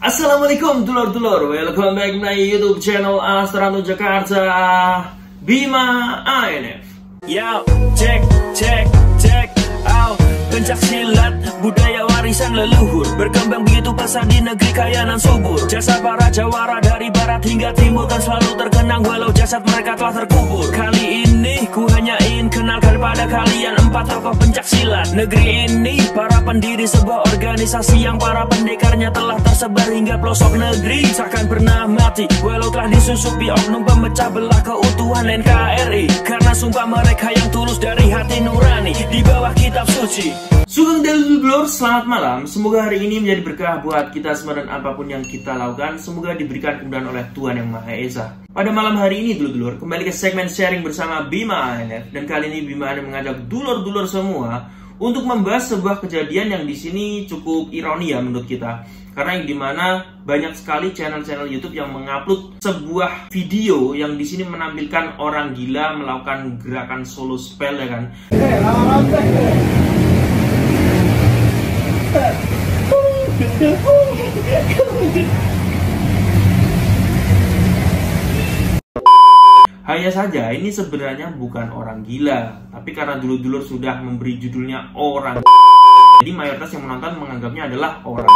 Assalamualaikum dulur-dulur, welcome back my YouTube channel Astrano Jakarta Bima ANF. Yo, cek out. Pencak silat, budaya warisan leluhur, berkembang begitu pesat di negeri kaya dan subur. Jasa para jawara dari barat hingga timur kan selalu terkenang walau jasad mereka telah terkubur. Kali ini ku hanya ingin kenalkan pada kalian 4 tokoh pencak silat negeri ini. Para pendiri sebuah organisasi yang para pendekarnya telah tersebar hingga pelosok negeri. Takkan pernah mati walau telah disusupi oknum pemecah belah keutuhan NKRI. Karena sumpah mereka yang tulus dari hati nurani di bawah kitab suci. Sugeng dulur, selamat malam. Semoga hari ini menjadi berkah buat kita semua dan apapun yang kita lakukan. Semoga diberikan kemudahan oleh Tuhan Yang Maha Esa. Pada malam hari ini dulur-dulur, kembali ke segmen sharing bersama Bima ANF. Dan kali ini Bima ANF mengajak dulur-dulur semua untuk membahas sebuah kejadian yang di sini cukup ironi ya menurut kita. Karena yang dimana banyak sekali channel-channel YouTube yang mengupload sebuah video yang di sini menampilkan orang gila melakukan gerakan solo spell ya kan. Hanya saja ini sebenarnya bukan orang gila, tapi karena dulur-dulur sudah memberi judulnya orang, jadi mayoritas yang menonton menganggapnya adalah orang.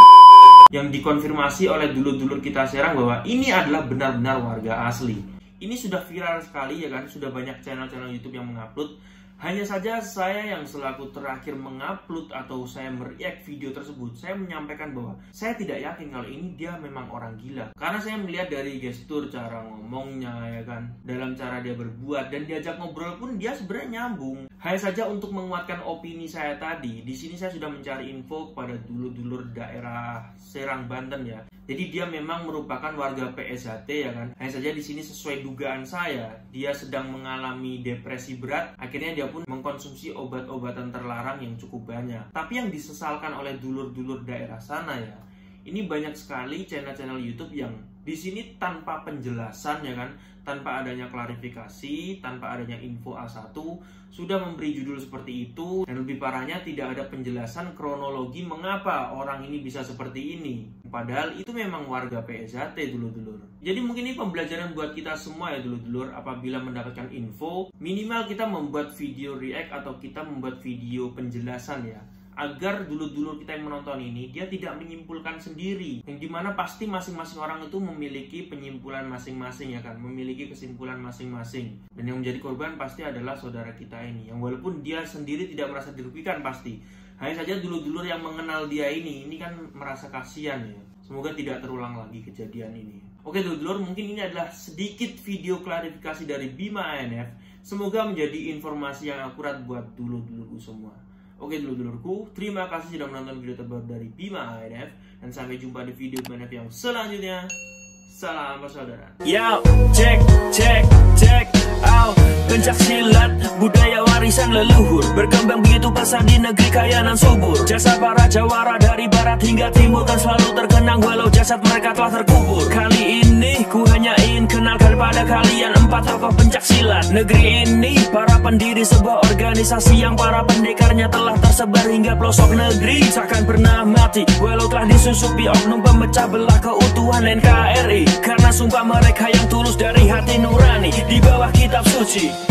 Yang dikonfirmasi oleh dulur-dulur kita Serang bahwa ini adalah benar-benar warga asli. Ini sudah viral sekali ya kan, sudah banyak channel-channel YouTube yang mengupload. Hanya saja saya yang selaku terakhir mengupload atau saya mereact video tersebut, saya menyampaikan bahwa saya tidak yakin kalau ini dia memang orang gila. Karena saya melihat dari gestur, cara ngomongnya ya kan, dalam cara dia berbuat dan diajak ngobrol pun dia sebenarnya nyambung. Hanya saja untuk menguatkan opini saya tadi, di sini saya sudah mencari info kepada dulur-dulur daerah Serang, Banten ya. Jadi dia memang merupakan warga PSHT ya kan. Hanya saja di sini sesuai dugaan saya, dia sedang mengalami depresi berat. Akhirnya dia pun mengkonsumsi obat-obatan terlarang yang cukup banyak. Tapi yang disesalkan oleh dulur-dulur daerah sana ya, ini banyak sekali channel-channel YouTube yang di sini tanpa penjelasan ya kan, tanpa adanya klarifikasi, tanpa adanya info A1 sudah memberi judul seperti itu, dan lebih parahnya tidak ada penjelasan kronologi mengapa orang ini bisa seperti ini. Padahal itu memang warga PSHT dulur-dulur. Jadi mungkin ini pembelajaran buat kita semua ya dulur-dulur. Apabila mendapatkan info, minimal kita membuat video react atau kita membuat video penjelasan ya, agar dulur-dulur kita yang menonton ini dia tidak menyimpulkan sendiri, yang dimana pasti masing-masing orang itu memiliki penyimpulan masing-masing ya kan, memiliki kesimpulan masing-masing, dan yang menjadi korban pasti adalah saudara kita ini, yang walaupun dia sendiri tidak merasa dirugikan pasti. Hanya saja dulur-dulur yang mengenal dia ini kan merasa kasihan ya. Semoga tidak terulang lagi kejadian ini. Oke dulur-dulur, mungkin ini adalah sedikit video klarifikasi dari Bima ANF. Semoga menjadi informasi yang akurat buat dulur-dulurku semua. Oke dulur-dulurku, terima kasih sudah menonton video terbaru dari Bima ANF, dan sampai jumpa di video BNF yang selanjutnya. Salam bersaudara. Yo, cek out. Pencak silat, budaya warisan leluhur, berkembang begitu pesat di negeri kaya dan subur. Jasa para jawara dari barat hingga timur kan selalu terkenang walau jasad mereka telah terkubur. Kali ini ku hanya ingin kenalkan pada kalian 4 tokoh pencak silat negeri ini. Para pendiri sebuah organisasi yang para pendekarnya telah tersebar hingga pelosok negeri. Takkan pernah mati walau telah disusupi oknum pemecah belah keutuhan NKRI. Karena sumpah mereka yang tulus dari hati nurani di bawah kitab suci.